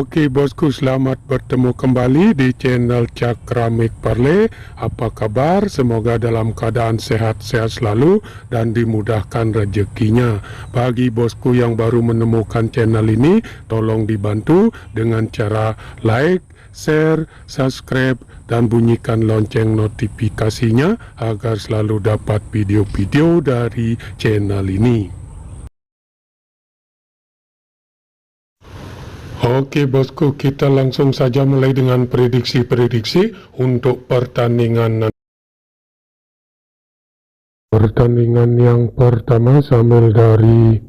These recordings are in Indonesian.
Oke bosku, selamat bertemu kembali di channel Cakramik Parle. Apa kabar? Semoga dalam keadaan sehat-sehat selalu dan dimudahkan rezekinya. Bagi bosku yang baru menemukan channel ini, tolong dibantu dengan cara like, share, subscribe, dan bunyikan lonceng notifikasinya agar selalu dapat video-video dari channel ini. Oke bosku, kita langsung saja mulai dengan prediksi-prediksi untuk pertandingan yang pertama sambil dari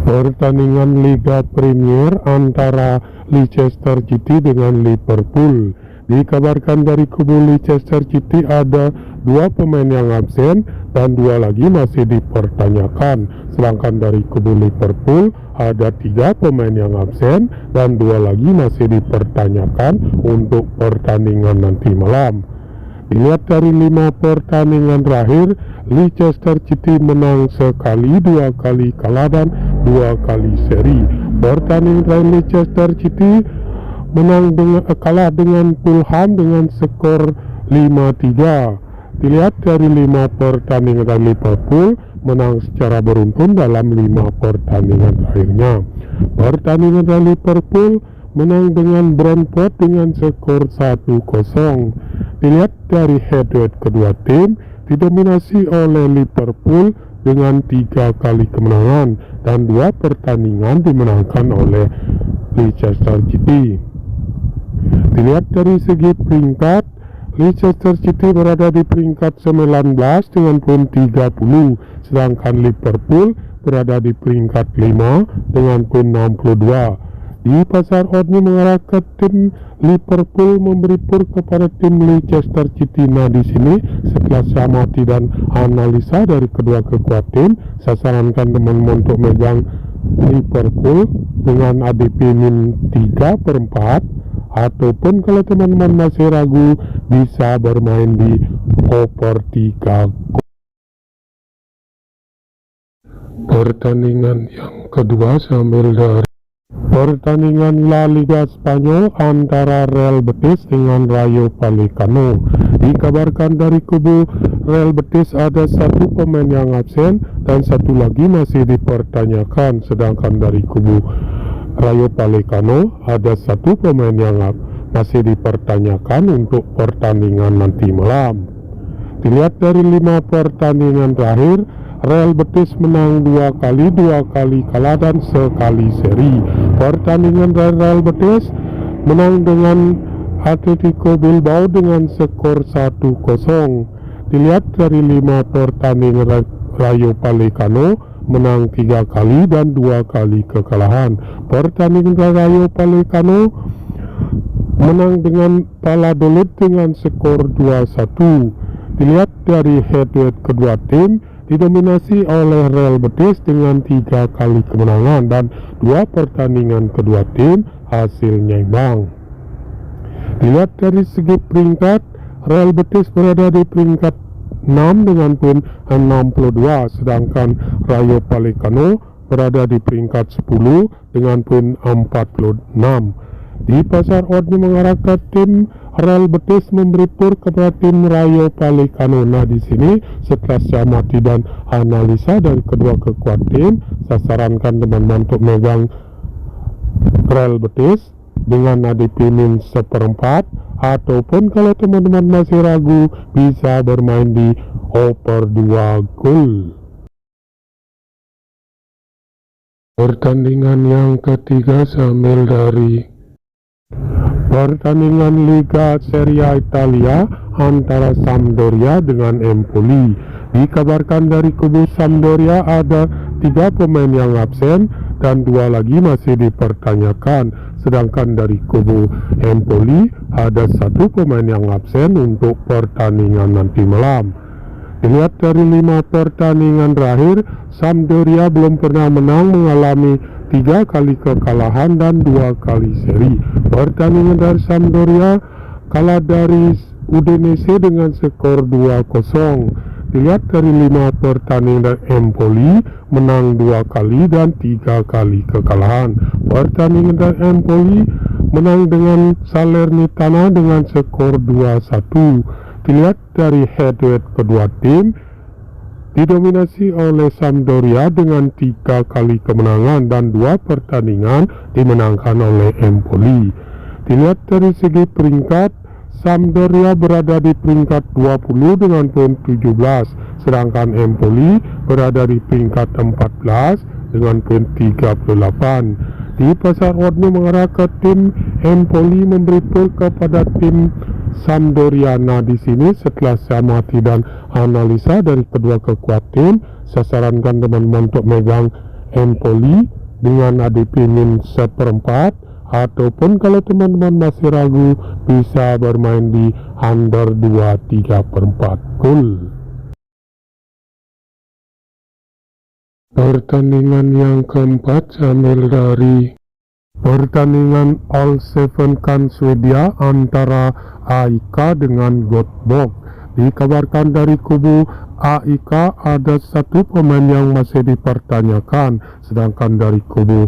pertandingan Liga Premier antara Leicester City dengan Liverpool. Dikabarkan dari kubu Leicester City ada 2 pemain yang absen dan 2 lagi masih dipertanyakan. Sedangkan dari kubu Liverpool ada 3 pemain yang absen dan 2 lagi masih dipertanyakan untuk pertandingan nanti malam. Dilihat dari 5 pertandingan terakhir, Leicester City menang sekali, 2 kali kalah dan 2 kali seri. Pertandingan terakhir Leicester City kalah dengan Fulham dengan skor 5-3. Dilihat dari 5 pertandingan dari Liverpool menang secara beruntun dalam 5 pertandingan terakhirnya. Pertandingan dari Liverpool menang dengan Brentford dengan skor 1-0. Dilihat dari head-to-head kedua tim didominasi oleh Liverpool dengan 3 kali kemenangan dan 2 pertandingan dimenangkan oleh Leicester City. Dilihat dari segi peringkat, Leicester City berada di peringkat 19 dengan poin 30, sedangkan Liverpool berada di peringkat 5 dengan poin 62. Di pasar odds mengarah ke tim Liverpool memberi pur kepada tim Leicester City. Nah di sini setelah saya amati dan analisa dari kedua kekuatan tim, saya sarankan teman-teman untuk megang Liverpool dengan ADP min 3/4. Ataupun kalau teman-teman masih ragu, bisa bermain di over 3. Pertandingan yang kedua sambil dari pertandingan La Liga Spanyol antara Real Betis dengan Rayo Vallecano. Dikabarkan dari kubu Real Betis ada 1 pemain yang absen dan 1 lagi masih dipertanyakan, sedangkan dari kubu Rayo Vallecano ada 1 pemain yang masih dipertanyakan untuk pertandingan nanti malam. Dilihat dari 5 pertandingan terakhir, Real Betis menang 2 kali, 2 kali kalah dan sekali seri. Pertandingan dari Real Betis menang dengan Atletico Bilbao dengan skor 1-0. Dilihat dari 5 pertandingan Rayo Vallecano menang 3 kali dan 2 kali kekalahan. Pertandingan Rayo Vallecano menang dengan Valladolid dengan skor 2-1. Dilihat dari head-to-head kedua tim didominasi oleh Real Betis dengan 3 kali kemenangan dan 2 pertandingan kedua tim hasilnya imbang. Dilihat dari segi peringkat, Real Betis berada di peringkat 6 dengan poin 62, sedangkan Rayo Vallecano berada di peringkat 10 dengan poin 46. Di pasar odds mengarah ke tim Real Betis memberi pur kepada tim Rayo Vallecano. Nah di sini setelah saya amati dan analisa dari kedua kekuatan tim, saya sarankan teman-teman untuk megang Real Betis dengan ADP min 1/4. Ataupun kalau teman-teman masih ragu, bisa bermain di over 2 gol. Pertandingan yang ketiga sambil dari pertandingan Liga Serie A Italia antara Sampdoria dengan Empoli. Dikabarkan dari kubu Sampdoria ada 3 pemain yang absen dan 2 lagi masih dipertanyakan, sedangkan dari kubu Empoli ada 1 pemain yang absen untuk pertandingan nanti malam. Dilihat dari 5 pertandingan terakhir, Sampdoria belum pernah menang, mengalami 3 kali kekalahan dan 2 kali seri. Pertandingan dari Sampdoria kalah dari Udinese dengan skor 2-0. Dilihat dari 5 pertandingan Empoli, menang 2 kali dan 3 kali kekalahan. Pertandingan Empoli menang dengan Salernitana dengan skor 2-1. Dilihat dari head-to-head kedua tim, didominasi oleh Sampdoria dengan 3 kali kemenangan dan 2 pertandingan dimenangkan oleh Empoli. Dilihat dari segi peringkat, Sampdoria berada di peringkat 20 dengan poin 17, sedangkan Empoli berada di peringkat 14 dengan poin 38. Di pasar oddsnya mengarah ke tim Empoli memberi poin kepada tim Sampdoria. Nah, di sini setelah saya amati dan analisa dari kedua kekuatan tim, saya sarankan teman-teman untuk megang Empoli dengan ADP min 1/4, ataupun kalau teman-teman masih ragu bisa bermain di under 2/3/4 gol. Pertandingan yang keempat saya ambil dari pertandingan Allsvenskan Swedia antara AIK dengan Göteborg. Dikabarkan dari kubu AIK ada 1 pemain yang masih dipertanyakan, sedangkan dari kubu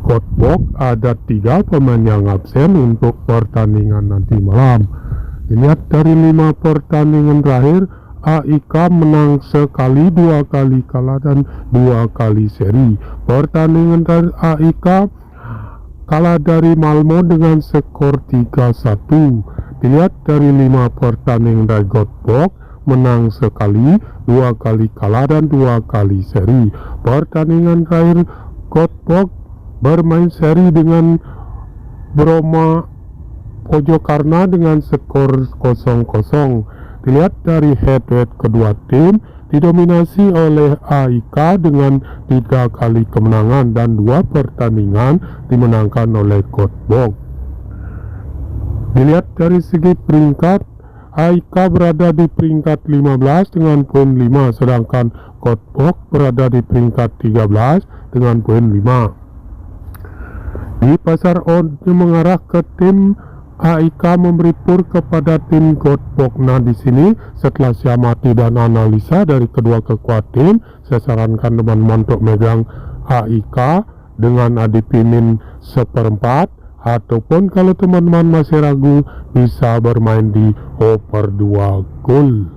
Göteborg ada 3 pemain yang absen untuk pertandingan nanti malam. Dilihat dari 5 pertandingan terakhir, AIK menang sekali, 2 kali kalah dan 2 kali seri. Pertandingan dari AIK kalah dari Malmo dengan skor 3-1. Dilihat dari 5 pertandingan dari Göteborg, menang sekali, 2 kali kalah dan 2 kali seri. Pertandingan terakhir Göteborg bermain seri dengan Broma Pojokarna dengan skor 0-0. Dilihat dari head-to-head kedua tim, didominasi oleh AIK dengan 3 kali kemenangan dan 2 pertandingan dimenangkan oleh Göteborg. Dilihat dari segi peringkat, AIK berada di peringkat 15 dengan poin 5, sedangkan Göteborg berada di peringkat 13 dengan poin 5. Di pasar odds mengarah ke tim AIK memberi pur kepada tim Göteborg. Nah, di sini setelah saya amati dan analisa dari kedua kekuatan tim, saya sarankan teman-teman untuk megang AIK dengan ADP min 1/4, ataupun kalau teman-teman masih ragu bisa bermain di over 2 gol.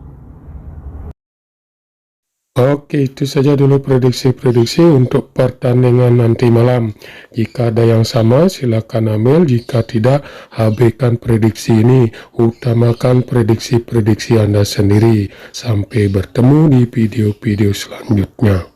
Oke, itu saja dulu prediksi-prediksi untuk pertandingan nanti malam. Jika ada yang sama, silakan ambil. Jika tidak, abaikan prediksi ini. Utamakan prediksi-prediksi Anda sendiri. Sampai bertemu di video-video selanjutnya.